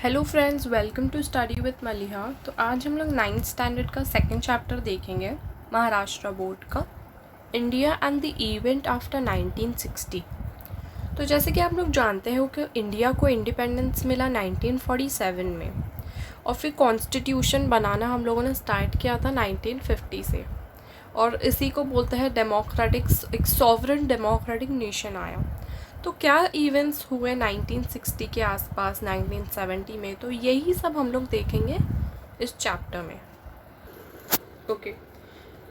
Hello friends, welcome to study with Maliha. तो आज हम लोग 9th स्टैंडर्ड का सेकंड चैप्टर देखेंगे, महाराष्ट्र बोर्ड का, India and the event after 1960। तो जैसे कि आप लोग जानते हो कि इंडिया को इंडिपेंडेंस मिला 1947 में, और फिर कॉन्स्टिट्यूशन बनाना हम लोगों ने स्टार्ट किया था 1950 से, और इसी को बोलते हैं डेमोक्रेटिक, एक सॉवरेन डेमोक्रेटिक नेशन आया। तो क्या इवेंट्स हुए 1960 के आसपास, 1970 में, तो यही सब हम लोग देखेंगे इस चैप्टर में। ओके,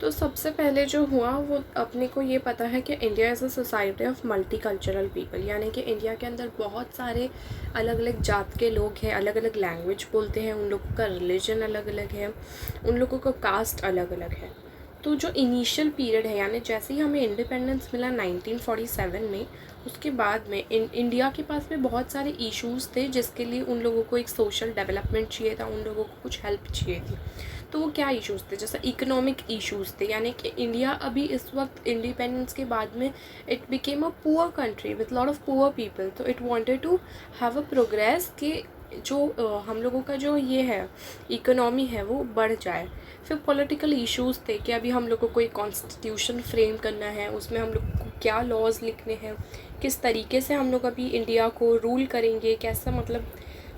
तो सबसे पहले जो हुआ वो अपने को ये पता है कि India is a society of multi cultural people, यानी कि इंडिया के अंदर बहुत सारे अलग अलग जात के लोग हैं, अलग अलग लैंग्वेज बोलते हैं, उन लोगों का रिलीजन अलग अलग है, उन लोगों का कास्ट अलग अलग है। तो जो इनिशियल पीरियड है, यानी जैसे ही हमें इंडिपेंडेंस मिला 1947 में, उसके बाद में इंडिया के पास में बहुत सारे इश्यूज़ थे, जिसके लिए उन लोगों को एक सोशल डेवलपमेंट चाहिए था, उन लोगों को कुछ हेल्प चाहिए थी। तो वो क्या इश्यूज़ थे? जैसे इकोनॉमिक इश्यूज़ थे, यानी कि इंडिया अभी इस वक्त इंडिपेंडेंस के बाद में it became a poor country with lot of poor people. तो it wanted to have a progress कि जो हम लोगों का जो ये है इकोनॉमी है वो बढ़ जाए। फिर पॉलिटिकल इश्यूज़ थे कि अभी हम लोग को कोई कॉन्स्टिट्यूशन फ्रेम करना है, उसमें हम लोग को क्या लॉज लिखने हैं, किस तरीके से हम लोग अभी इंडिया को रूल करेंगे, कैसा मतलब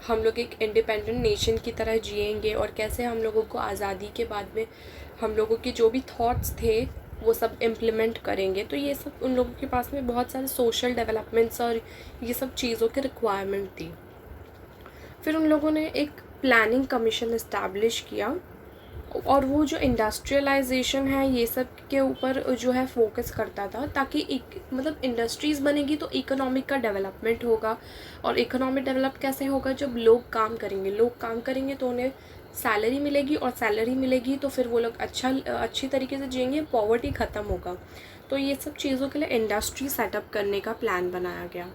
हम लोग एक इंडिपेंडेंट नेशन की तरह जिएंगे, और कैसे हम लोगों को आज़ादी के बाद में हम लोगों के जो भी थॉट्स थे वो सब इम्प्लीमेंट करेंगे। तो ये सब उन लोगों के पास में बहुत सारे सोशल डेवलपमेंट्स और ये सब चीज़ों की रिक्वायरमेंट थी। फिर उन लोगों ने एक प्लानिंग कमीशन इस्टेब्लिश किया, और वो जो इंडस्ट्रियलाइजेशन है ये सब के ऊपर जो है फोकस करता था, ताकि एक मतलब इंडस्ट्रीज़ बनेगी तो इकोनॉमिक का डेवलपमेंट होगा। और इकोनॉमिक डेवलप कैसे होगा? जब लोग काम करेंगे, लोग काम करेंगे तो उन्हें सैलरी मिलेगी, और सैलरी मिलेगी तो फिर वो लोग अच्छी तरीके से जिएंगे, पॉवर्टी ख़त्म होगा। तो ये सब चीज़ों के लिए इंडस्ट्री सेटअप करने का प्लान बनाया गया।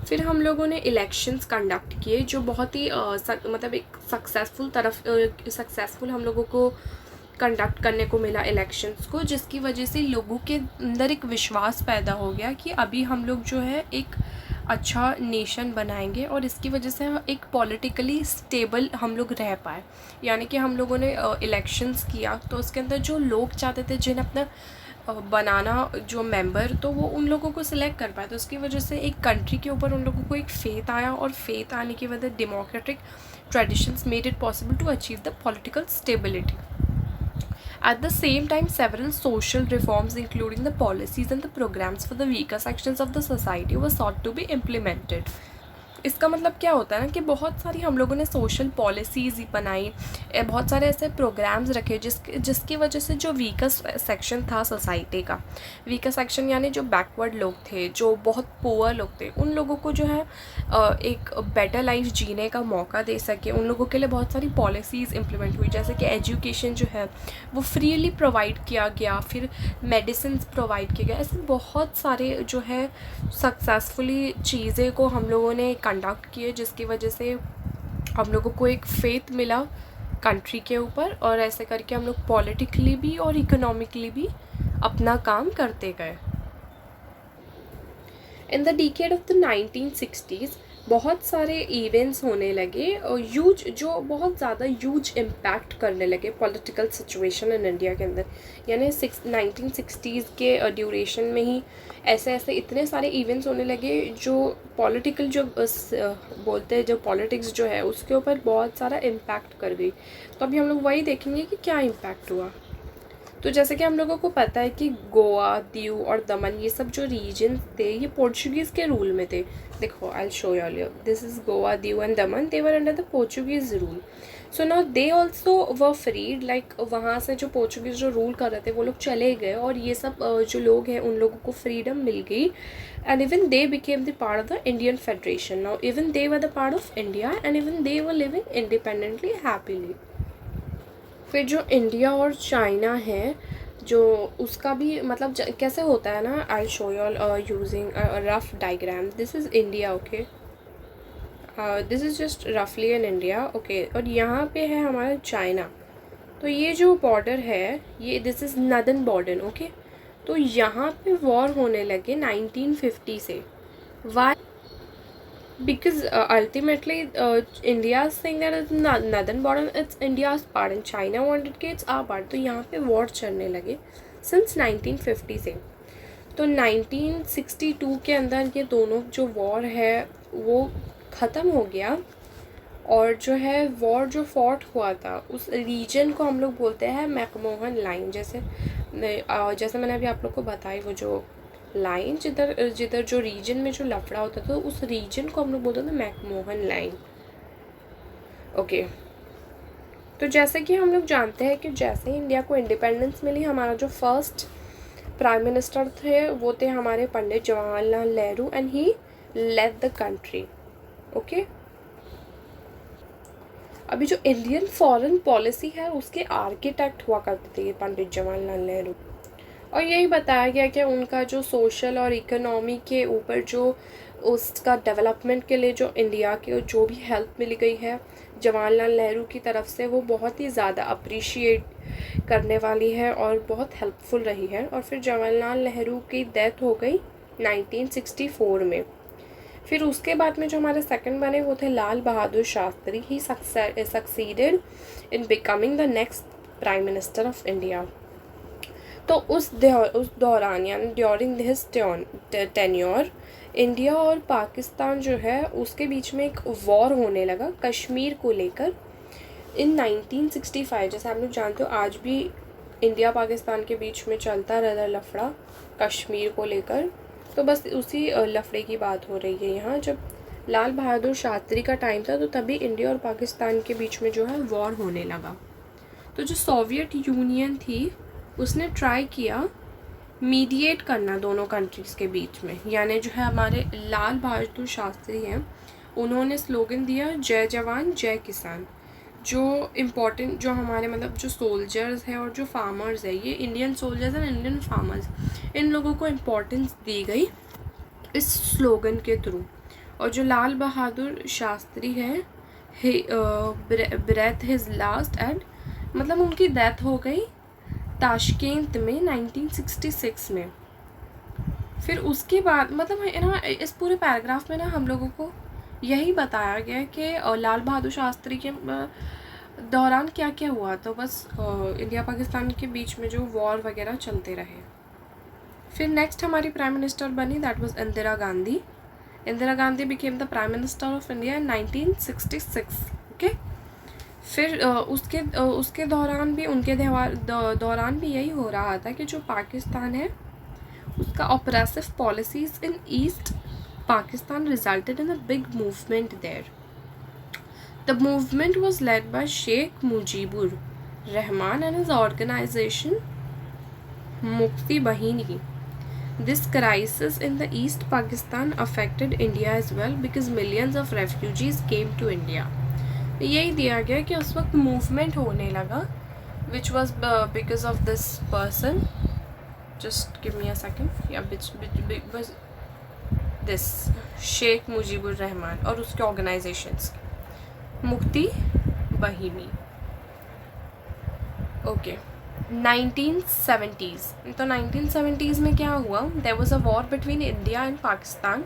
फिर हम लोगों ने इलेक्शंस कंडक्ट किए, जो बहुत ही मतलब एक सक्सेसफुल हम लोगों को कंडक्ट करने को मिला इलेक्शंस को, जिसकी वजह से लोगों के अंदर एक विश्वास पैदा हो गया कि अभी हम लोग जो है एक अच्छा नेशन बनाएंगे, और इसकी वजह से एक पॉलिटिकली स्टेबल हम लोग रह पाए। यानी कि हम लोगों ने इलेक्शंस किया, तो उसके अंदर जो लोग चाहते थे जिन्हें अपना बनाना जो मेंबर, तो वो उन लोगों को सिलेक्ट कर पाए। तो उसकी वजह से एक कंट्री के ऊपर उन लोगों को एक फेथ आया, और फेथ आने की वजह democratic traditions made it possible to achieve the political stability. At the same time, several social reforms, including the policies and the programs for the weaker sections of the society, were sought to be implemented. इसका मतलब क्या होता है ना कि बहुत सारी हम लोगों ने सोशल पॉलिसीज़ बनाई, बहुत सारे ऐसे प्रोग्राम्स रखे जिसकी वजह से जो वीकस्ट सेक्शन था सोसाइटी का, वीकर सेक्शन यानी जो बैकवर्ड लोग थे, जो बहुत पुअर लोग थे, उन लोगों को जो है एक बेटर लाइफ जीने का मौका दे सके, उन लोगों के लिए बहुत सारी पॉलिसीज़ इम्प्लीमेंट हुई। जैसे कि एजुकेशन जो है वो फ्रीली प्रोवाइड किया गया, फिर मेडिसिन प्रोवाइड किया गया। ऐसे बहुत सारे जो है सक्सेसफुली चीज़ें को हम लोगों ने कंडक्ट किए, जिसकी वजह से हम लोगों को एक फेथ मिला कंट्री के ऊपर, और ऐसे करके हम लोग पॉलिटिकली भी और इकोनॉमिकली भी अपना काम करते गए। In the decade of the 1960s बहुत सारे इवेंट्स होने लगे, और जो बहुत ज़्यादा ह्यूज इम्पैक्ट करने लगे पॉलिटिकल सिचुएशन इन इंडिया के अंदर। यानी 1960s के ड्यूरेशन में ही ऐसे ऐसे इतने सारे इवेंट्स होने लगे जो पॉलिटिकल जो बोलते हैं, जो पॉलिटिक्स जो है उसके ऊपर बहुत सारा इम्पैक्ट कर गई। तो अभी हम लोग वही देखेंगे कि क्या इम्पैक्ट हुआ। तो जैसे कि हम लोगों को पता है कि गोवा, दीव और दमन, ये सब जो रीजन थे ये पोर्चुगीज़ के रूल में थे। देखो, I show you all, this is Goa, Diu and Daman, they were under the Portuguese rule. So now they also were freed, like वहाँ से जो पोर्चुगीज़ जो रूल कर रहे थे वो लोग चले गए, और ये सब जो लोग हैं उन लोगों को फ्रीडम मिल गई, and even they became the part of the Indian federation. Now even they were the part of India, and even they were living independently happily. फिर जो इंडिया और चाइना है, जो उसका भी मतलब कैसे होता है ना, आई show you all using rough diagram. This is India, okay, this is just रफली इन इंडिया, ओके, और यहाँ पे है हमारा चाइना। तो ये जो बॉर्डर है ये this is northern border, okay. तो यहाँ पे वॉर होने लगे 1950 से। Why because ultimately India is saying that it's northern border, it's India's part, and China wanted कि it's our part. तो यहाँ पे war चलने लगे since 1950 से. तो 1962 के अंदर ये दोनों जो वॉर है वो ख़त्म हो गया, और जो है वॉर जो फॉट हुआ था उस रीजन को हम लोग बोलते हैं मैकमोहन लाइन. जैसे मैंने अभी आप लोग को बताई, वो जो लाइन जिधर जो रीजन में जो लफड़ा होता था उस रीजन को हम लोग बोलते थे मैकमोहन लाइन. ओके, तो जैसे कि हम लोग जानते हैं कि जैसे ही इंडिया को इंडिपेंडेंस मिली, हमारा जो फर्स्ट प्राइम मिनिस्टर थे वो थे हमारे Pandit Jawaharlal Nehru, and he led the country. Okay, अभी जो इंडियन फॉरेन पॉलिसी है उसके आर्किटेक्ट हुआ करते थे ये पंडित जवाहरलाल नेहरू. और यही बताया गया कि उनका जो सोशल और इकोनॉमी के ऊपर जो उसका डेवलपमेंट के लिए जो इंडिया के जो भी हेल्प मिली गई है जवाहरलाल नेहरू की तरफ से, वो बहुत ही ज़्यादा अप्रिशिएट करने वाली है और बहुत हेल्पफुल रही है. और फिर जवाहरलाल नेहरू की डेथ हो गई 1964 में. फिर उसके बाद में जो हमारे सेकंड बने वो थे Lal Bahadur Shastri. He succeeded in becoming the next prime minister of India. तो उस दौरान यानी ड्यूरिंग दिस टेन्योर इंडिया और पाकिस्तान जो है उसके बीच में एक वॉर होने लगा कश्मीर को लेकर इन 1965. जैसे आप लोग जानते हो आज भी इंडिया पाकिस्तान के बीच में चलता रहता लफड़ा कश्मीर को लेकर. तो बस उसी लफड़े की बात हो रही है यहाँ. जब लाल बहादुर शास्त्री का टाइम था तो तभी इंडिया और पाकिस्तान के बीच में जो है वॉर होने लगा. तो जो सोवियत यूनियन थी उसने ट्राई किया मीडिएट करना दोनों कंट्रीज़ के बीच में. यानी जो है हमारे लाल बहादुर शास्त्री हैं, उन्होंने स्लोगन दिया जय जवान जय किसान. जो इम्पोर्टेंट जो हमारे मतलब जो सोल्जर्स हैं और जो फार्मर्स है, ये Indian soldiers and Indian farmers, इन लोगों को इम्पोर्टेंस दी गई इस स्लोगन के थ्रू. और जो लाल बहादुर शास्त्री है ब्रेथ हिज लास्ट एंड मतलब उनकी डेथ हो गई ताशकेंत में 1966 में. फिर उसके बाद मतलब है ना इस पूरे पैराग्राफ में ना हम लोगों को यही बताया गया कि लाल बहादुर शास्त्री के दौरान क्या क्या हुआ. तो बस इंडिया पाकिस्तान के बीच में जो वॉर वगैरह चलते रहे. फिर नेक्स्ट हमारी प्राइम मिनिस्टर बनी, that was Indira Gandhi. Indira Gandhi became the prime minister of India in 1966. Okay, फिर उसके दौरान भी उनके दौरान भी यही हो रहा था कि जो पाकिस्तान है उसका oppressive policies in east Pakistan resulted in a big movement there. The movement was led by Sheikh Mujibur Rahman and his organization Mukti Bahini. This crisis in the East Pakistan affected India as well because millions of refugees came to India. यही दिया गया कि उस वक्त movement होने लगा which was because of this person. Just give me a second. Yeah, was this Sheikh Mujibur Rahman और उसके ऑर्गेनाइजेशंस मुक्ति बहीमी. Okay, 1970s. तो 1970s में क्या हुआ, there was a war between India and Pakistan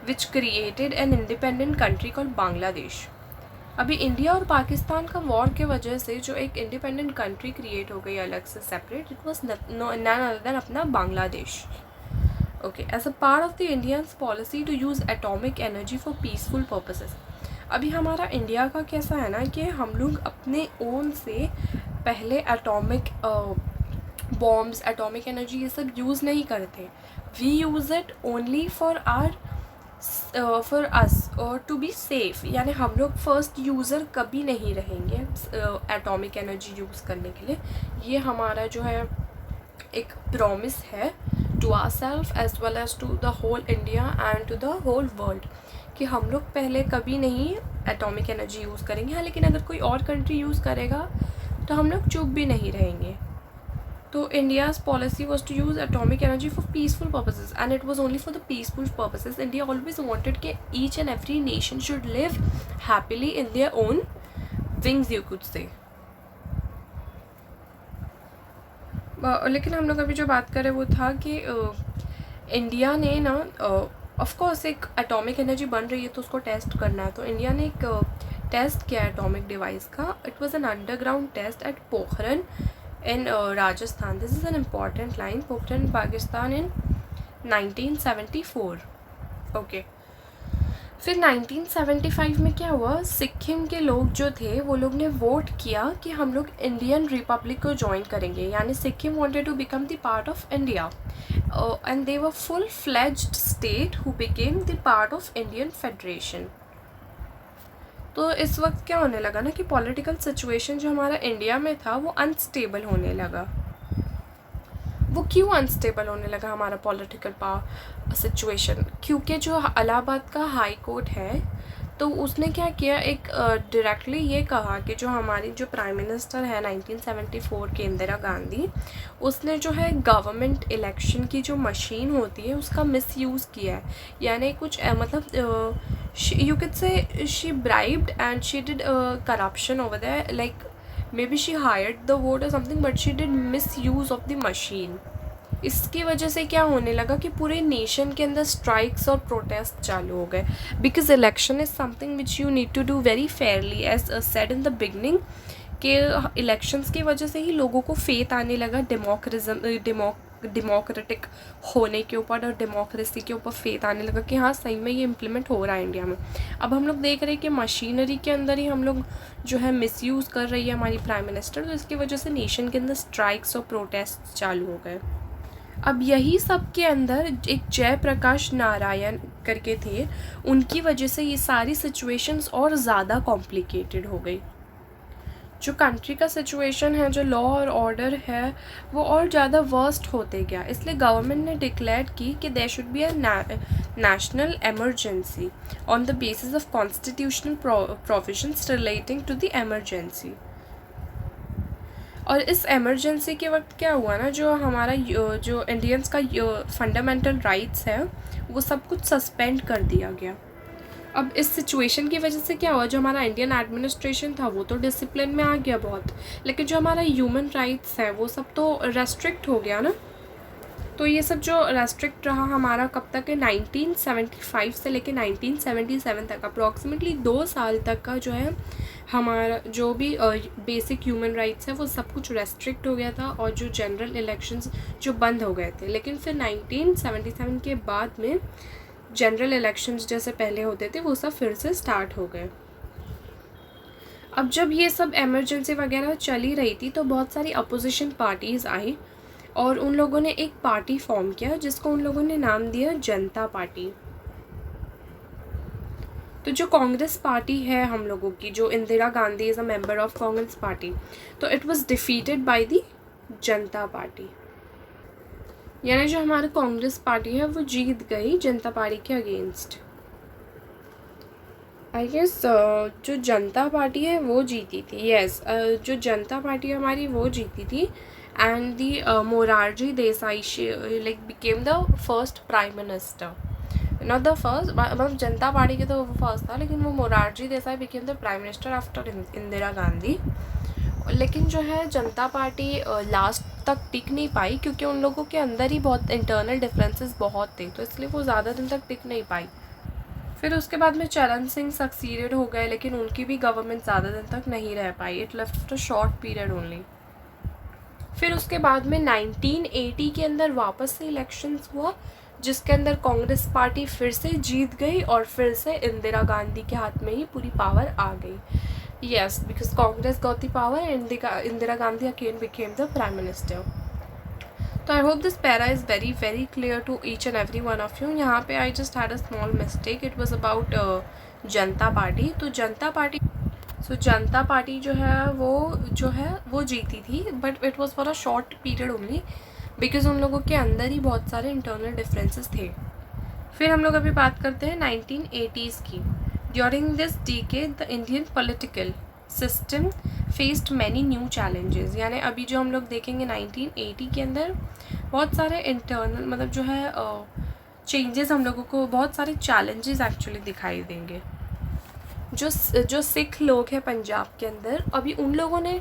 which created an independent country called Bangladesh. अभी India और पाकिस्तान का वॉर के वजह से जो एक इंडिपेंडेंट कंट्री क्रिएट हो गई अलग से separate, it was none other than अपना Bangladesh. Okay, as a part of the Indians policy to use atomic energy for peaceful purposes. अभी हमारा इंडिया का कैसा है ना कि हम लोग अपने ओन से पहले एटॉमिक बॉम्ब्स एटॉमिक एनर्जी ये सब यूज़ नहीं करते. We use it only for us और टू बी सेफ. यानी हम लोग फर्स्ट यूज़र कभी नहीं रहेंगे एटॉमिक एनर्जी यूज़ करने के लिए. ये हमारा जो है एक प्रॉमिस है to ourselves as well as to the whole India and to the whole world कि हम लोग पहले कभी नहीं एटॉमिक एनर्जी यूज़ करेंगे. हाँ, लेकिन अगर कोई और कंट्री यूज़ करेगा तो हम लोग चुप भी नहीं रहेंगे. तो India's policy was to use atomic energy for peaceful purposes and it was only for the peaceful purposes. India always wanted कि each and every nation should live happily in their own wings you could say. लेकिन हम लोग अभी जो बात करें वो था कि इंडिया ने ना ऑफ कोर्स एक एटॉमिक एनर्जी बन रही है तो उसको टेस्ट करना है, तो इंडिया ने एक टेस्ट किया एटॉमिक डिवाइस का. It was an underground test at Pokhran in Rajasthan. This is an important line. Pokhran Pakistan in 1974. Okay. फिर 1975 में क्या हुआ, सिक्किम के लोग जो थे वो लोग ने वोट किया कि हम लोग इंडियन रिपब्लिक को ज्वाइन करेंगे, यानी Sikkim wanted to become the part of India and they were full fledged state who became the part of Indian federation. तो इस वक्त क्या होने लगा ना कि पॉलिटिकल सिचुएशन जो हमारा इंडिया में था वो अनस्टेबल होने लगा. वो क्यों अनस्टेबल होने लगा हमारा पॉलिटिकल सिचुएशन? क्योंकि जो इलाहाबाद का हाई कोर्ट है तो उसने क्या किया, एक डायरेक्टली ये कहा कि जो हमारी जो प्राइम मिनिस्टर है 1974 के इंदिरा गांधी, उसने जो है गवर्नमेंट इलेक्शन की जो मशीन होती है उसका मिसयूज़ किया है. यानी कुछ मतलब you can say she bribed and she did corruption over there, like maybe she hired the vote or something, but she did misuse of the machine. इसकी वजह से क्या होने लगा कि पूरे नेशन के अंदर स्ट्राइक्स और प्रोटेस्ट चालू हो गए. Because election is something which you need to do very fairly, as said in the beginning, कि इलेक्शंस की वजह से ही लोगों को फेथ आने लगा डेमोक्रेटिक होने के ऊपर और डेमोक्रेसी के ऊपर फेथ आने लगा कि हाँ सही में ये इम्प्लीमेंट हो रहा है इंडिया में. अब हम लोग देख रहे हैं कि मशीनरी के अंदर ही हम लोग जो है मिसयूज़ कर रही है हमारी प्राइम मिनिस्टर, तो इसकी वजह से नेशन के अंदर स्ट्राइक्स और प्रोटेस्ट चालू हो गए. अब यही सब के अंदर एक जयप्रकाश नारायण करके थे, उनकी वजह से ये सारी सिचुएशंस और ज़्यादा कॉम्प्लिकेटेड हो गई. जो कंट्री का सिचुएशन है, जो लॉ और ऑर्डर है, वो और ज़्यादा वर्स्ट होते गया. इसलिए गवर्नमेंट ने डिक्लेयर की कि there should be a national emergency on the basis of constitutional provisions relating to the emergency. और इस एमरजेंसी के वक्त क्या हुआ ना, जो हमारा जो इंडियंस का फंडामेंटल राइट्स है वो सब कुछ सस्पेंड कर दिया गया. अब इस सिचुएशन की वजह से क्या हुआ, जो हमारा इंडियन एडमिनिस्ट्रेशन था वो तो डिसिप्लिन में आ गया बहुत, लेकिन जो हमारा ह्यूमन राइट्स है वो सब तो रेस्ट्रिक्ट हो गया ना. तो ये सब जो रेस्ट्रिक्ट रहा हमारा कब तक है, 1975 से लेकर 1977 तक, अप्रॉक्सीमेटली 2 साल तक का जो है हमारा जो भी बेसिक ह्यूमन राइट्स है वो सब कुछ रेस्ट्रिक्ट हो गया था, और जो जनरल इलेक्शंस जो बंद हो गए थे. लेकिन फिर 1977 के बाद में जनरल इलेक्शंस जैसे पहले होते थे वो सब फिर से स्टार्ट हो गए. अब जब ये सब इमरजेंसी वगैरह चली रही थी तो बहुत सारी अपोजिशन पार्टीज़ आई और उन लोगों ने एक पार्टी फॉर्म किया जिसको उन लोगों ने नाम दिया जनता पार्टी. तो जो कांग्रेस पार्टी है हम लोगों की, जो Indira Gandhi is a member of Congress party, तो it was defeated by the Janata party. यानी जो हमारी कांग्रेस पार्टी है वो जीत गई जनता पार्टी के अगेंस्ट. आई गेस जो जनता पार्टी है वो जीती थी. यस, जो जनता पार्टी हमारी वो जीती थी. And the Morarji Desai like became the first prime minister. Not the first, मतलब जनता पार्टी के तो वो फर्स्ट था, लेकिन वो Morarji Desai became the prime minister after Indira Gandhi. लेकिन जो है जनता पार्टी लास्ट तक टिक नहीं पाई क्योंकि उन लोगों के अंदर ही बहुत इंटरनल डिफरेंसेस बहुत थे, तो इसलिए वो ज़्यादा दिन तक टिक नहीं पाई. फिर उसके बाद में चरण सिंह सक्सीडेड हो गए, लेकिन उनकी भी गवर्नमेंट ज़्यादा दिन तक नहीं रह पाई. It left a short period only. फिर उसके बाद में 1980 के अंदर वापस से इलेक्शंस हुआ जिसके अंदर कांग्रेस पार्टी फिर से जीत गई और फिर से इंदिरा गांधी के हाथ में ही पूरी पावर आ गई. Yes, because Congress got the power and Indira Gandhi again became the Prime Minister. तो I hope this para is very very clear to each and every one of you. यहाँ पे I just had a small mistake. It was about Janata party. तो जनता party जो है वो जीती थी, but it was for a short period only because उन लोगों के अंदर ही बहुत सारे इंटरनल डिफरेंसेस थे. फिर हम लोग अभी बात करते हैं 1980s की. During this decade, the Indian political system faced many new challenges. यानी अभी जो हम लोग देखेंगे 1980 के अंदर बहुत सारे इंटरनल मतलब जो है चेंजेस, हम लोगों को बहुत सारे चैलेंजेस एक्चुअली दिखाई देंगे. जो सिख लोग हैं पंजाब के अंदर, अभी उन लोगों ने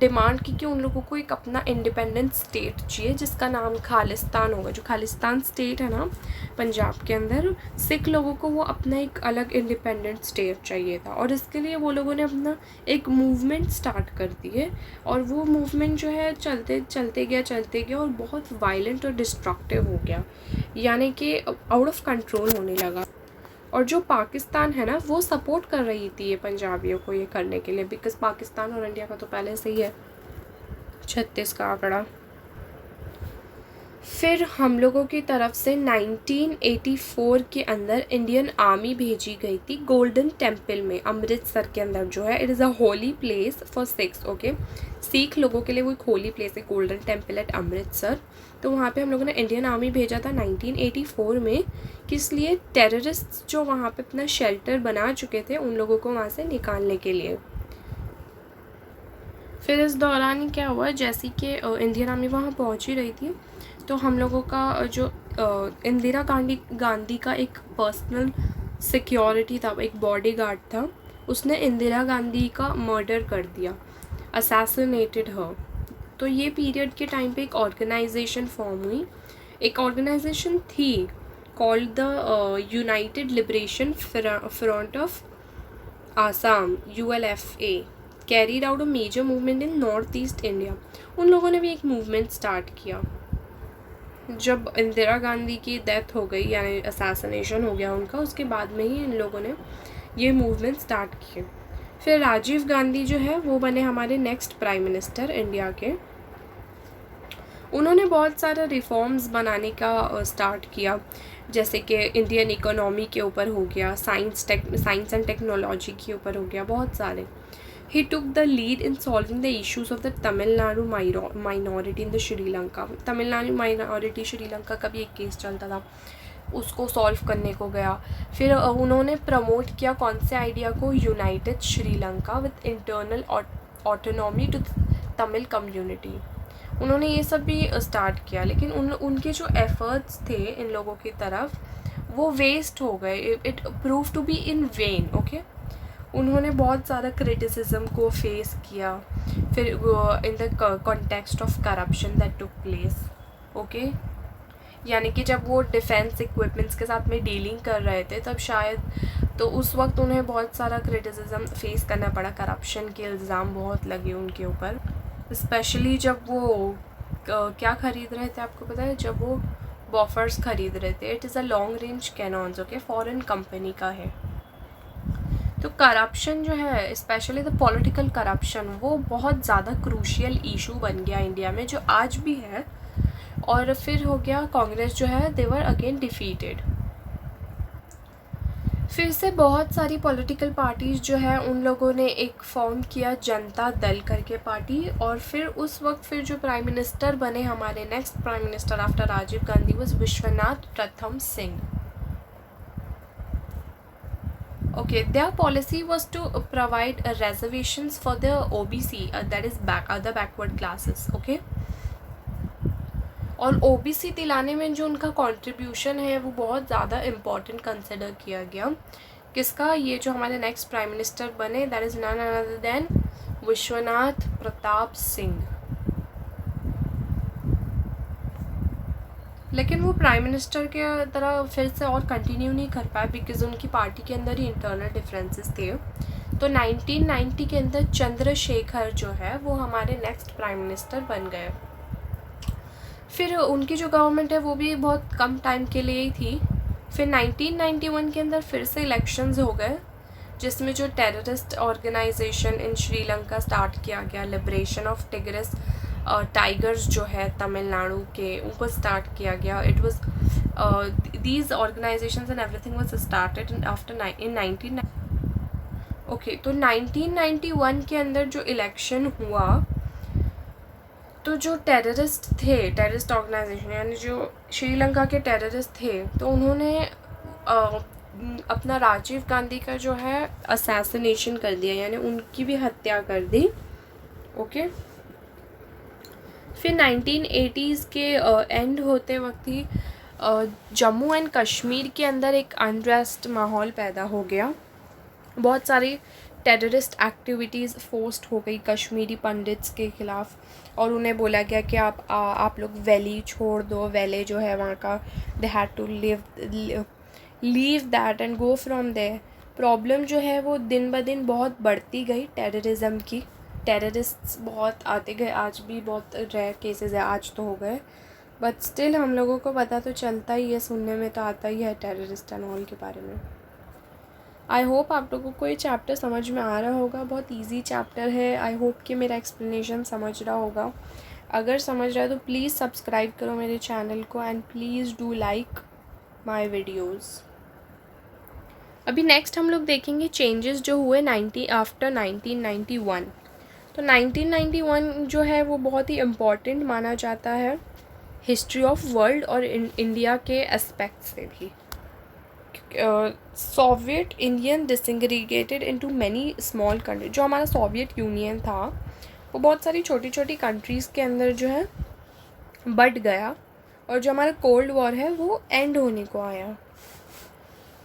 डिमांड की कि उन लोगों को एक अपना इंडिपेंडेंट स्टेट चाहिए जिसका नाम खालिस्तान होगा। जो खालिस्तान स्टेट है ना पंजाब के अंदर, सिख लोगों को वो अपना एक अलग इंडिपेंडेंट स्टेट चाहिए था, और इसके लिए वो लोगों ने अपना एक मूवमेंट स्टार्ट कर दी है। और वो मूवमेंट जो है चलते गया और बहुत वायलेंट और डिस्ट्रक्टिव हो गया, यानी कि आउट ऑफ कंट्रोल होने लगा। और जो पाकिस्तान है ना, वो सपोर्ट कर रही थी ये पंजाबियों को ये करने के लिए, बिकॉज पाकिस्तान और इंडिया का तो पहले से ही है 36 का आंकड़ा। फिर हम लोगों की तरफ से 1984 के अंदर इंडियन आर्मी भेजी गई थी गोल्डन टेम्पल में, अमृतसर के अंदर जो है। It is a holy place for Sikhs, okay. Sikh लोगों के लिए वो एक होली प्लेस है, गोल्डन टेम्पल एट अमृतसर। तो वहाँ पे हम लोगों ने इंडियन आर्मी भेजा था 1984 में, किस लिए? टेररिस्ट जो वहाँ पे अपना शेल्टर बना चुके थे उन लोगों को वहाँ से निकालने के लिए। फिर इस दौरान क्या हुआ, जैसे कि इंडियन आर्मी वहाँ पहुँच ही रही थी, तो हम लोगों का जो इंदिरा गांधी का एक पर्सनल सिक्योरिटी था, एक बॉडीगार्ड था, उसने इंदिरा गांधी का मर्डर कर दिया, असैसिनेटेड हर। तो ये पीरियड के टाइम पे एक ऑर्गेनाइजेशन फॉर्म हुई, एक ऑर्गेनाइजेशन थी called the United Liberation Front of Assam, ULFA, carried out a major movement in North East India. उन लोगों ने भी एक मूवमेंट स्टार्ट किया। जब इंदिरा गांधी की डेथ हो गई, यानी असैसिनेशन हो गया उनका, उसके बाद में ही इन लोगों ने ये मूवमेंट स्टार्ट किए। फिर राजीव गांधी जो है वो बने हमारे नेक्स्ट प्राइम मिनिस्टर इंडिया के। उन्होंने बहुत सारे रिफॉर्म्स बनाने का स्टार्ट किया, जैसे कि इंडियन इकोनॉमी के ऊपर हो गया, साइंस एंड टेक्नोलॉजी के ऊपर हो गया, बहुत सारे। He took the lead in solving the issues of the Tamil Nadu minority in the Sri Lanka. Tamil Nadu minority Sri Lanka का भी एक केस चलता था, उसको सॉल्व करने को गया। फिर उन्होंने प्रमोट किया कौन से आइडिया को? United Sri Lanka with internal autonomy to Tamil community. उन्होंने ये सब भी स्टार्ट किया, लेकिन उनके जो एफर्ट्स थे इन लोगों की तरफ वो वेस्ट हो गए। It prove to be in vain, okay. उन्होंने बहुत ज़्यादा क्रिटिसिज्म को फेस किया। फिर in the context of corruption that took place, okay. यानी कि जब वो डिफेंस इक्विपमेंट्स के साथ में डीलिंग कर रहे थे तब शायद, तो उस वक्त उन्हें बहुत सारा क्रिटिसिज्म फेस करना पड़ा, करप्शन के इल्ज़ाम बहुत लगे उनके ऊपर। स्पेशली जब वो क्या ख़रीद रहे थे, आपको पता है? जब वो बॉफर्स ख़रीद रहे थे, it is a long range cannons, okay, foreign company का है। तो करप्शन जो है, स्पेशली द पॉलिटिकल करप्शन, वो बहुत ज़्यादा क्रूशियल इशू बन गया इंडिया में, जो आज भी है। और फिर हो गया कांग्रेस जो है, दे वर अगेन डिफीटेड। फिर से बहुत सारी पॉलिटिकल पार्टीज़ जो है उन लोगों ने एक फॉर्म किया, जनता दल करके पार्टी। और फिर उस वक्त फिर जो प्राइम मिनिस्टर बने हमारे next prime minister after Rajiv Gandhi was Vishwanath Pratap Singh. Okay, their policy was to provide reservations for the OBC, that is other backward classes, okay। और OBC दिलाने में जो उनका कंट्रीब्यूशन है वो बहुत ज़्यादा इम्पॉर्टेंट कंसिडर किया गया। किसका? ये जो हमारे नेक्स्ट प्राइम मिनिस्टर बने, that is none other than Vishwanath Pratap Singh. लेकिन वो प्राइम मिनिस्टर के तरह फिर से और कंटिन्यू नहीं कर पाए, बिकॉज उनकी पार्टी के अंदर ही इंटरनल डिफरेंसेस थे। तो 1990 के अंदर चंद्रशेखर जो है वो हमारे नेक्स्ट प्राइम मिनिस्टर बन गए। फिर उनकी जो गवर्नमेंट है वो भी बहुत कम टाइम के लिए ही थी। फिर 1991 के अंदर फिर से इलेक्शंस हो गए, जिसमें जो टेररिस्ट ऑर्गेनाइजेशन इन श्रीलंका स्टार्ट किया गया, लिबरेशन ऑफ टिग्रिस टाइगर्स जो है तमिलनाडु के, उनको स्टार्ट किया गया। It was these organisations and everything was started after in 1990। Okay, तो 1991 के अंदर जो इलेक्शन हुआ, तो जो टेररिस्ट थे, टेररिस्ट ऑर्गेनाइजेशन यानी जो श्रीलंका के टेररिस्ट थे, तो उन्होंने अपना राजीव गांधी का जो है असैसिनेशन कर दिया, यानी उनकी भी हत्या कर दी, ओके। फिर 1980s के एंड होते वक्त ही जम्मू एंड कश्मीर के अंदर एक अनरेस्ट माहौल पैदा हो गया। बहुत सारी टेररिस्ट एक्टिविटीज़ फोर्स्ड हो गई कश्मीरी पंडित्स के ख़िलाफ़, और उन्हें बोला गया कि आप लोग वैली छोड़ दो, वैले जो है वहाँ का, they had to leave that and go from there. Problem जो है वो दिन ब दिन बहुत बढ़ती गई टेररिज़म की, टेररिस्ट्स बहुत आते गए, आज भी बहुत रेयर केसेस है, आज तो हो गए, बट स्टिल हम लोगों को पता तो चलता ही है, सुनने में तो आता ही है टेररिस्ट एंड ऑल के बारे में। आई होप आप लोगों को ये चैप्टर समझ में आ रहा होगा, बहुत इजी चैप्टर है। आई होप कि मेरा एक्सप्लेनेशन समझ रहा होगा। अगर समझ रहा है तो प्लीज़ सब्सक्राइब करो मेरे चैनल को and please do like my videos. अभी नेक्स्ट हम लोग देखेंगे चेंजेस जो हुए आफ्टर 1991। तो 1991 जो है वो बहुत ही इम्पॉर्टेंट माना जाता है हिस्ट्री ऑफ वर्ल्ड और इंडिया के एस्पेक्ट से भी। Soviet Indian disintegrated into many small country. जो हमारा सोवियत यूनियन था वो बहुत सारी छोटी छोटी कंट्रीज़ के अंदर जो है बट गया, और जो हमारा कोल्ड वॉर है वो एंड होने को आया।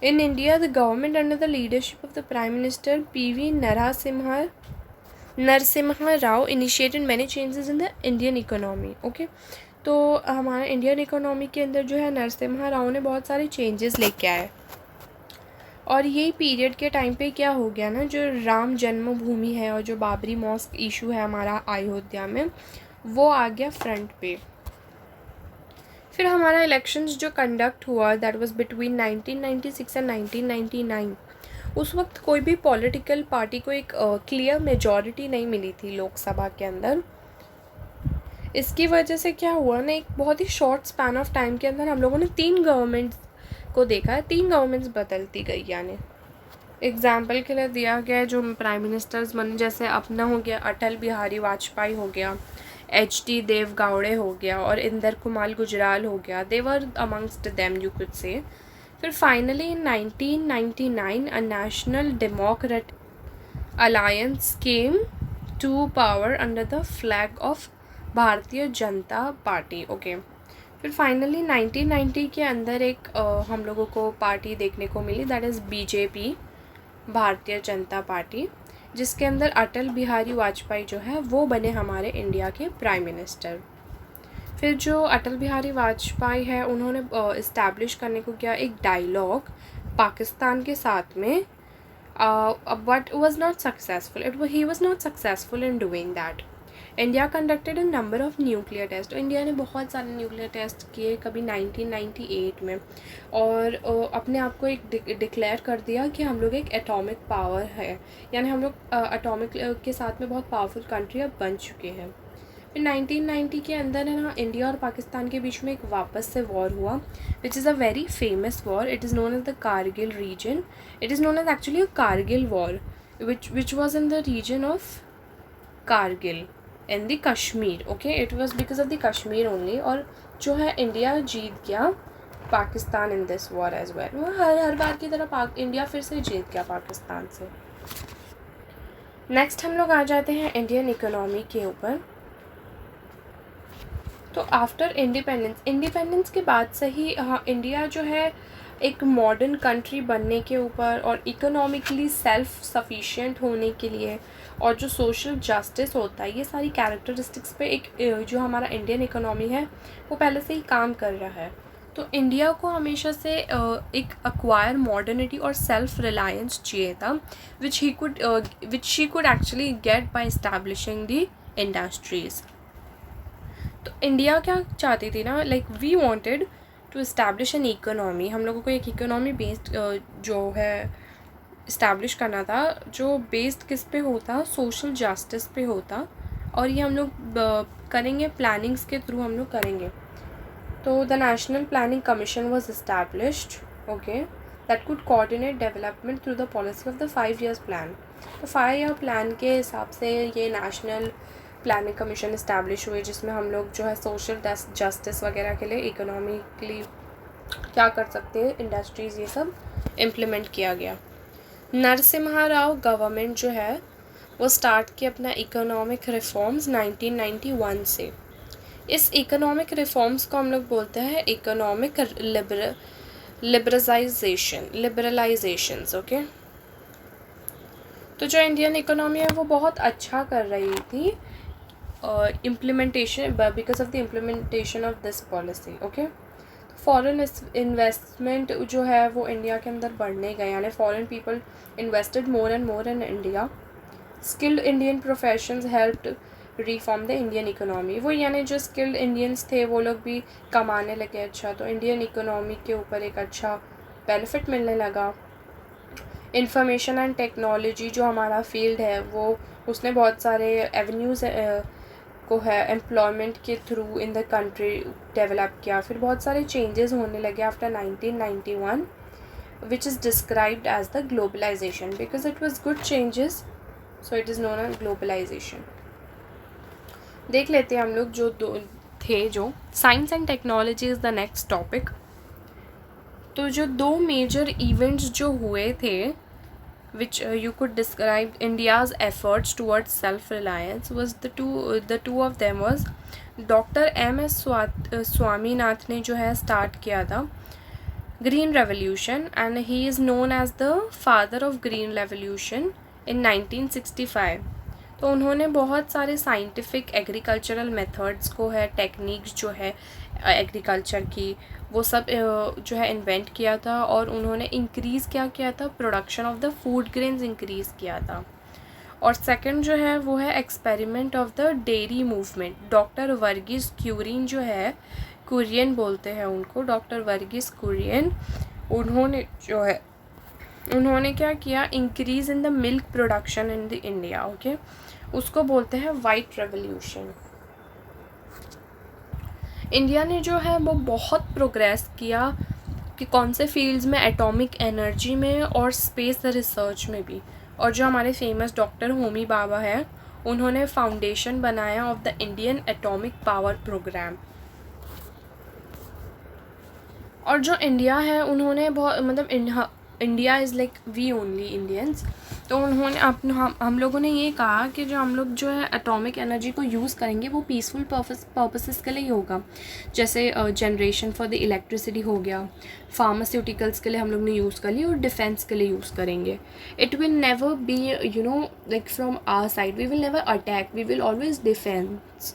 In India the government under the leadership of the prime minister PV Narasimha Rao initiated many changes in the Indian economy. Okay, तो हमारा इंडियन इकोनॉमी के अंदर जो है नरसिम्हा राव ने बहुत सारे चेंजेस लेके आए, और यही पीरियड के टाइम पे क्या हो गया ना, जो राम जन्मभूमि है और जो बाबरी मॉस्क इशू है हमारा अयोध्या में, वो आ गया फ्रंट पे। फिर हमारा इलेक्शंस जो कंडक्ट हुआ दैट वाज बिटवीन 1996 एंड 1999। उस वक्त कोई भी पॉलिटिकल पार्टी को एक क्लियर मेजॉरिटी नहीं मिली थी लोकसभा के अंदर। इसकी वजह से क्या हुआ ना, एक बहुत ही शॉर्ट स्पैन ऑफ टाइम के अंदर हम लोगों ने 3 गवर्नमेंट्स को देखा है, 3 गवर्नमेंट्स बदलती गई। यानी एग्जाम्पल के लिए दिया गया है जो प्राइम मिनिस्टर्स बने, जैसे अपना हो गया अटल बिहारी वाजपेयी हो गया, HD देवगौड़े हो गया, और इंदर कुमार गुजराल हो गया। They were amongst them you could say. फिर finally in 1999 a National Democratic Alliance came to power under the flag of Bharatiya Janata party. Okay, फिर फाइनली 1990 के अंदर एक हम लोगों को पार्टी देखने को मिली, दैट इज़ BJP, भारतीय जनता पार्टी, जिसके अंदर अटल बिहारी वाजपेयी जो है वो बने हमारे इंडिया के प्राइम मिनिस्टर। फिर जो अटल बिहारी वाजपेयी है उन्होंने इस्टेब्लिश करने को किया एक डायलॉग पाकिस्तान के साथ में, but was not successful. He was not successful in doing that. India conducted a number of nuclear test. India ने बहुत सारे न्यूक्लियर टेस्ट किए, कभी 1998 में, और अपने आप को एक डिक्लेयर कर दिया कि हम लोग एक एटॉमिक पावर है, यानी हम लोग एटॉमिक के साथ में बहुत पावरफुल कंट्री अब बन चुके हैं। फिर 1990 के अंदर है ना, इंडिया और पाकिस्तान के बीच में एक वापस से वॉर हुआ, which is a very famous war. It is known as the Kargil region. It is known as actually a Kargil war which was in the region of Kargil in the Kashmir. Okay, it was because of the Kashmir only, और जो है India जीत गया Pakistan in this war as well. वो हर बार की तरह India फिर से जीत गया पाकिस्तान से। नेक्स्ट हम लोग आ जाते हैं इंडियन इकोनॉमी के ऊपर। तो आफ्टर इंडिपेंडेंस के बाद से ही इंडिया जो है एक मॉडर्न कंट्री बनने के ऊपर और इकोनॉमिकली सेल्फ सफिशिएंट होने के लिए, और जो सोशल जस्टिस होता है, ये सारी कैरेक्टरिस्टिक्स पे एक जो हमारा इंडियन इकोनॉमी है वो पहले से ही काम कर रहा है। तो इंडिया को हमेशा से एक अक्वायर मॉडर्निटी और सेल्फ रिलायंस चाहिए था, which she could actually get by establishing the industries. तो इंडिया क्या चाहती थी ना, like we wanted to establish an economy. हम लोगों को एक इकोनॉमी बेस्ड जो है इस्टेब्लिश करना था, जो बेस्ड किस पे होता, सोशल जस्टिस पे होता, और ये हम लोग करेंगे प्लानिंग्स के थ्रू हम लोग करेंगे। तो the national planning commission was established, okay, that could coordinate development through the policy of the 5 years plan. तो 5 year प्लान के हिसाब से ये नेशनल प्लानिंग कमीशन इस्टेब्लिश हुई, जिसमें हम लोग जो है सोशल जस्टिस वगैरह के लिए इकोनॉमिकली क्या कर सकते हैं, इंडस्ट्रीज़, ये सब इम्प्लीमेंट किया गया। नरसिम्हा राव गवर्नमेंट जो है वो स्टार्ट किया अपना इकोनॉमिक रिफॉर्म्स 1991 से। इस इकोनॉमिक रिफॉर्म्स को हम लोग बोलते हैं इकोनॉमिक लिबरलाइजेशंस, ओके। तो जो इंडियन इकोनॉमी है वो बहुत अच्छा कर रही थी implementation because of the implementation of this policy. Okay, foreign investment जो है वो इंडिया के अंदर बढ़ने गए, यानी foreign people invested more and more in India. Skilled Indian professions helped reform the Indian economy. वो यानी जो स्किल्ड इंडियंस थे वो लोग भी कमाने लगे अच्छा, तो इंडियन इकोनॉमी के ऊपर एक अच्छा बेनिफिट मिलने लगा। इंफॉर्मेशन एंड टेक्नोलॉजी जो हमारा फील्ड है वो उसने बहुत सारे एवेन्यूज़ को है एम्प्लॉयमेंट के through in the country develop किया। फिर बहुत सारे चेंजेस होने लगे after 1991 which is described as the globalisation because it was good changes, so it is known as globalisation. देख लेते हैं हम लोग जो दो थे, जो science and technology is the next topic. तो जो दो मेजर इवेंट्स जो हुए थे which you could describe India's efforts towards self-reliance was the two of them was doctor M.S. Swaminath ने जो है स्टार्ट किया था green revolution and he is known as the father of green revolution in 1965। तो उन्होंने बहुत सारे साइंटिफिक एग्रीकल्चरल मेथड्स को है, टेक्निक्स जो है एग्रीकल्चर की वो सब जो है इन्वेंट किया था, और उन्होंने इंक्रीज़ क्या किया था, production of the food grains increase किया था। और सेकंड जो है वो है experiment of the dairy movement. Doctor Verghese Kurien जो है, कुरियन बोलते हैं उनको, डॉक्टर वर्गीस कुरियन, उन्होंने क्या किया, increase in the milk production in the India. Okay, उसको बोलते हैं वाइट रेवोल्यूशन। इंडिया ने जो है वो बहुत प्रोग्रेस किया कि कौन से फील्ड्स में, एटॉमिक एनर्जी में और स्पेस रिसर्च में भी। और जो हमारे फेमस डॉक्टर होमी बाबा है उन्होंने फाउंडेशन बनाया of the Indian atomic power programme. और जो इंडिया है उन्होंने बहुत मतलब India is like we only Indians, तो उन्होंने हम लोगों ने ये कहा कि जो हम लोग जो है एटॉमिक एनर्जी को यूज़ करेंगे वो पीसफुल पर्पसेस के लिए ही होगा, जैसे जनरेशन फॉर द इलेक्ट्रिसिटी हो गया, फार्मास्यूटिकल्स के लिए हम लोग ने यूज़ कर लिया और डिफेंस के लिए यूज़ करेंगे। It will never be like from our side, we will never attack, we will always defence.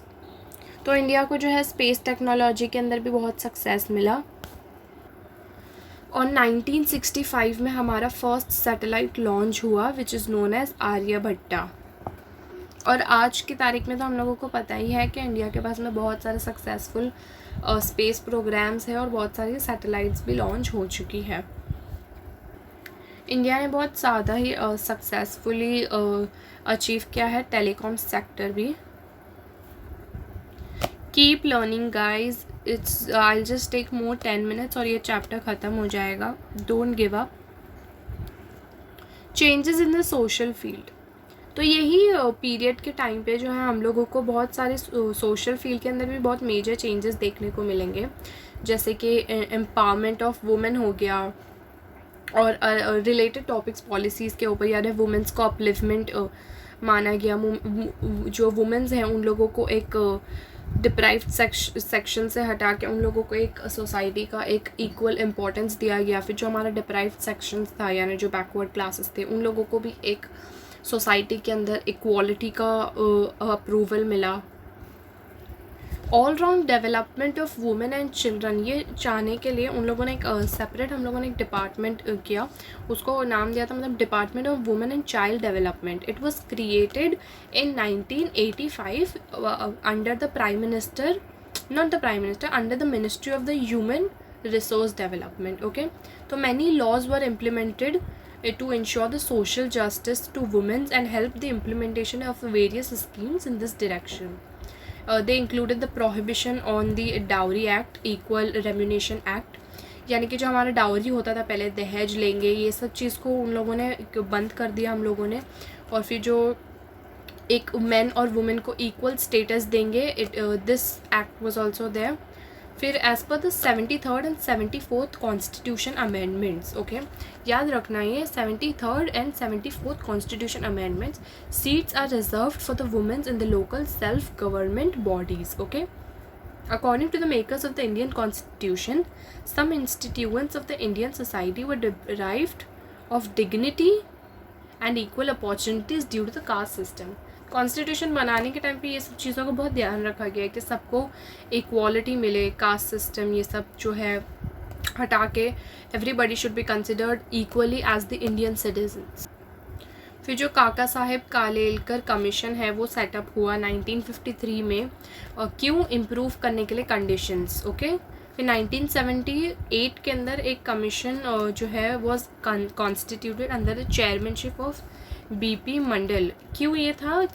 तो इंडिया को जो है स्पेस टेक्नोलॉजी के अंदर भी बहुत सक्सेस मिला। और 1965 में हमारा फर्स्ट सैटेलाइट लॉन्च हुआ which is known as Aryabhatta. और आज की तारीख में तो हम लोगों को पता ही है कि इंडिया के पास में बहुत सारे सक्सेसफुल स्पेस प्रोग्राम्स है और बहुत सारी सैटेलाइट्स भी लॉन्च हो चुकी है। इंडिया ने बहुत ज़्यादा ही सक्सेसफुली अचीव किया है टेलीकॉम सेक्टर भी। Keep learning guys, it's I just take more 10 minutes और ये चैप्टर ख़त्म हो जाएगा। Don't give up. Changes in the social field, तो यही पीरियड के टाइम पे जो है हम लोगों को बहुत सारे सोशल फील्ड के अंदर भी बहुत मेजर चेंजेस देखने को मिलेंगे, जैसे कि एम्पावरमेंट ऑफ वुमेन हो गया और रिलेटेड टॉपिक्स पॉलिसीज़ के ऊपर, यानी वुमेंस को अपलिफ्टमेंट माना गया। जो वुमेन्स हैं उन लोगों को एक डिप्राइव्ड सेक्शन से हटा के उन लोगों को एक सोसाइटी का एक इक्वल इम्पोर्टेंस दिया गया। फिर जो हमारा डिप्राइव्ड सेक्शंस था यानी जो बैकवर्ड क्लासेस थे उन लोगों को भी एक सोसाइटी के अंदर इक्वालिटी का अप्रूवल मिला। All round development of women and children, ये चाहने के लिए उन लोगों ने एक सेपरेट हम लोगों ने एक डिपार्टमेंट किया, उसको नाम दिया था मतलब department of women and child development. It was created in 1985 under the prime minister, not the prime minister, under the ministry of the human resource development. Okay, तो many laws were implemented to ensure the social justice to women and help the implementation of various schemes in this direction. They included the prohibition on the dowry act, equal remuneration act, यानी कि जो हमारा dowry होता था पहले, दहेज लेंगे, ये सब चीज़ को उन लोगों ने बंद कर दिया हम लोगों ने। और फिर जो एक मैन और वुमेन को इक्वल स्टेटस देंगे, this act was also there. फिर as per the 73rd and 74th constitution amendments, okay, याद रखना ये 73rd and 74th constitution amendments, seats are reserved for the womens in the local self government bodies. Okay, according to the makers of the Indian Constitution, some instituents of the Indian society were deprived of dignity and equal opportunities due to the caste system. Constitution बनाने के time पे ये सब चीज़ों का बहुत ध्यान रखा गया है कि सबको इक्वालिटी मिले, कास्ट सिस्टम ये सब जो है हटा के everybody should be considered equally as the Indian citizens. फिर जो काका साहेब कालेलकर कमीशन है वो सेटअप हुआ 1953 में, और क्यों इम्प्रूव करने के लिए कंडीशंस। ओके, फिर 1978 के अंदर एक कमीशन जो है was constituted under the chairmanship of BP Mandal. क्यों ये था?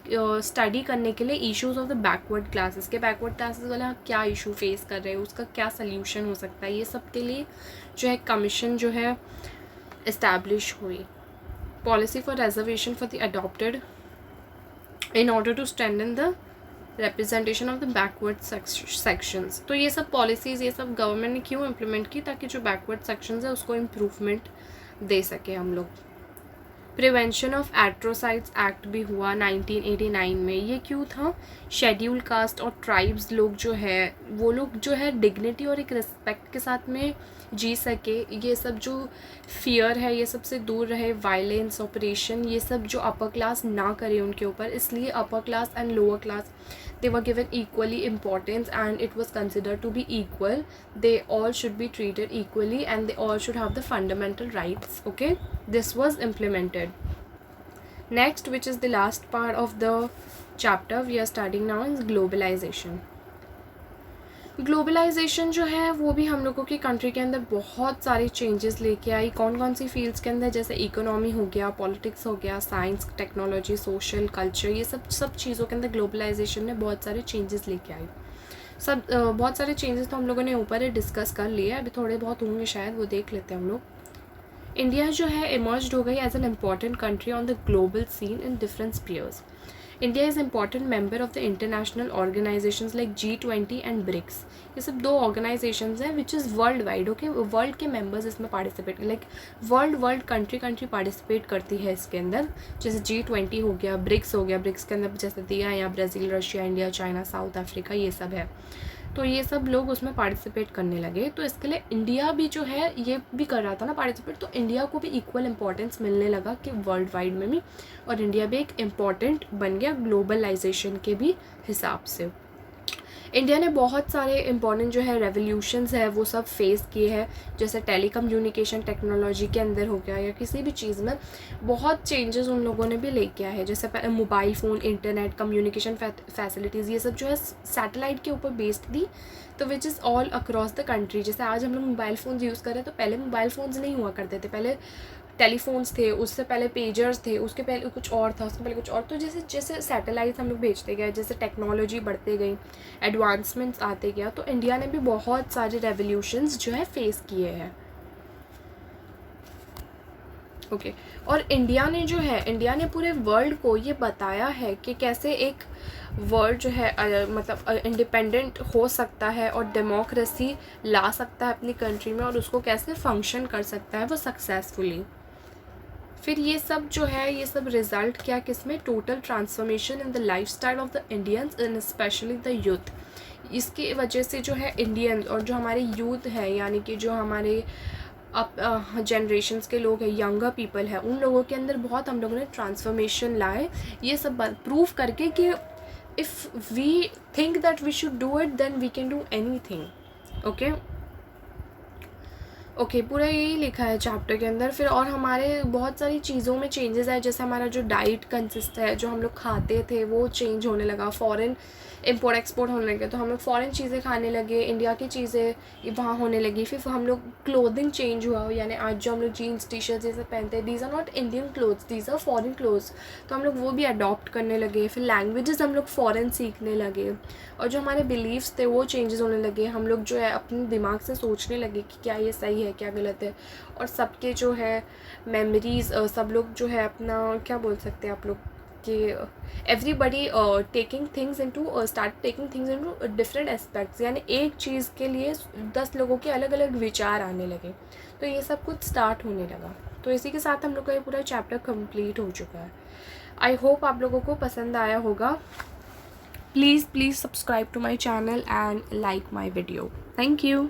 स्टडी करने के लिए issues of the backward classes के, बैकवर्ड क्लासेस वाले क्या इशू फेस कर रहे हैं, उसका क्या सल्यूशन हो सकता है, ये सब के लिए जो है कमीशन जो है इस्टेब्लिश हुई। Policy for reservation for the adopted in order to strengthen the representation of the backward sections. तो ये सब पॉलिसीज़ ये सब गवर्नमेंट ने क्यों इम्प्लीमेंट की? ताकि जो बैकवर्ड सेक्शंस है उसको इम्प्रूवमेंट दे सके हम लोग। प्रिवेंशन ऑफ एट्रोसाइड्स एक्ट भी हुआ 1989 में। ये क्यों था? शेड्यूल कास्ट और ट्राइब्स लोग जो है वो लोग जो है डिग्निटी और एक रिस्पेक्ट के साथ में जी सके, ये सब जो फियर है ये सब से दूर रहे, वायलेंस ऑपरेशन ये सब जो अपर क्लास ना करे उनके ऊपर, इसलिए upper class and lower class they were given equally importance and it was considered to be equal. They all should be treated equally and they all should have the fundamental rights. Okay, this was implemented. Next, which is the last part of the chapter we are studying now, is globalization. Globalisation जो है वो भी हम लोगों की country के अंदर बहुत सारे चेंजेस लेके आई। कौन कौन सी फील्ड्स के अंदर? जैसे इकोनॉमी हो गया, पॉलिटिक्स हो गया, साइंस, टेक्नोलॉजी, सोशल, कल्चर, ये सब चीज़ों के अंदर ग्लोबलाइजेशन ने बहुत सारे चेंजेस लेके आई। बहुत सारे चेंजेस तो हम लोगों ने ऊपर ही डिस्कस कर लिए, अभी थोड़े बहुत होंगे शायद, वो देख लेते हैं हम लोग। इंडिया जो है इमर्ज्ड हो गई as an important country on the global scene in different spheres. India is important member of the international organisations like G20 and BRICS. ये सब दो ऑर्गेनाइजेशंस हैं which is world wide. Okay, world के members इसमें participate, like world country participate करती है इसके अंदर। जैसे G20 हो गया, ब्रिक्स हो गया, ब्रिक्स के अंदर जैसे दिया यहाँ Brazil, Russia, India, China, south Africa, ये सब है। तो ये सब लोग उसमें पार्टिसिपेट करने लगे, तो इसके लिए इंडिया भी जो है ये भी कर रहा था ना पार्टिसिपेट, तो इंडिया को भी इक्वल इम्पोर्टेंस मिलने लगा कि वर्ल्ड वाइड में भी, और इंडिया भी एक इम्पॉर्टेंट बन गया ग्लोबलाइजेशन के भी हिसाब से। इंडिया ने बहुत सारे इम्पॉर्टेंट जो है रेवोल्यूशंस है वो सब फेस किए हैं, जैसे टेलीकम्युनिकेशन टेक्नोलॉजी के अंदर हो गया या किसी भी चीज़ में बहुत चेंजेस उन लोगों ने भी लेके आए हैं। जैसे mobile phone, internet, communication facilities, ये सब जो है सैटेलाइट के ऊपर बेस्ड थी, तो which is all across the country. जैसे आज हम लोग मोबाइल फ़ोन्स यूज़ कर रहे हैं, तो पहले मोबाइल फ़ोन्स नहीं हुआ करते थे, पहले टेलीफोन्स थे, उससे पहले पेजर्स थे, उसके पहले कुछ और था, उसके पहले कुछ और। तो जैसे जैसे सैटेलाइट्स हम लोग भेजते गए, जैसे टेक्नोलॉजी बढ़ते गई, एडवांसमेंट्स आते गया, तो इंडिया ने भी बहुत सारे रेवोल्यूशंस जो है फेस किए हैं। ओके, और इंडिया ने पूरे वर्ल्ड को ये बताया है कि कैसे एक वर्ल्ड जो है मतलब इंडिपेंडेंट हो सकता है और डेमोक्रेसी ला सकता है अपनी कंट्री में, और उसको कैसे फंक्शन कर सकता है वो सक्सेसफुली। फिर ये सब जो है ये सब रिज़ल्ट क्या किसमें? Total transformation in the lifestyle of the Indians and specially the youth. इसकी वजह से जो है इंडियंस और जो हमारे यूथ है, यानी कि जो हमारे अब जनरेशन्स के लोग हैं, यंगर पीपल है, उन लोगों के अंदर बहुत हम लोगों ने ट्रांसफॉर्मेशन लाए, ये सब प्रूव करके कि if we think that we should do it then we can do anything. Okay, पूरा यही लिखा है चैप्टर के अंदर। फिर और हमारे बहुत सारी चीज़ों में चेंजेस आए, जैसे हमारा जो डाइट कंसिस्ट है, जो हम लोग खाते थे वो चेंज होने लगा, फॉरेन इम्पोर्ट एक्सपोर्ट होने लगे, तो हम लोग फ़ॉरेन चीज़ें खाने लगे, इंडिया की चीज़ें वहाँ होने लगी। फिर हम लोग क्लोथिंग चेंज हुआ, यानी आज जो हम लोग जीन्स टी शर्ट ये सब पहनते हैं, these are not Indian clothes, these are foreign clothes, तो हम लोग वो भी अडॉप्ट करने लगे। फिर लैंग्वेजेस हम लोग फ़ॉरेन सीखने लगे, और जो हमारे बिलीव्स थे वो चेंजेस होने लगे। हम लोग जो है अपने दिमाग से सोचने लगे कि क्या ये सही है क्या गलत है, और सबके जो है मेमोरीज़ सब लोग जो है अपना क्या बोल सकते हैं आप लोग कि everybody taking things into different aspects, यानी एक चीज़ के लिए 10 लोगों के अलग अलग विचार आने लगे, तो ये सब कुछ स्टार्ट होने लगा। तो इसी के साथ हम लोग का ये पूरा चैप्टर कंप्लीट हो चुका है। आई होप आप लोगों को पसंद आया होगा। Please subscribe to my channel and like my video. Thank you.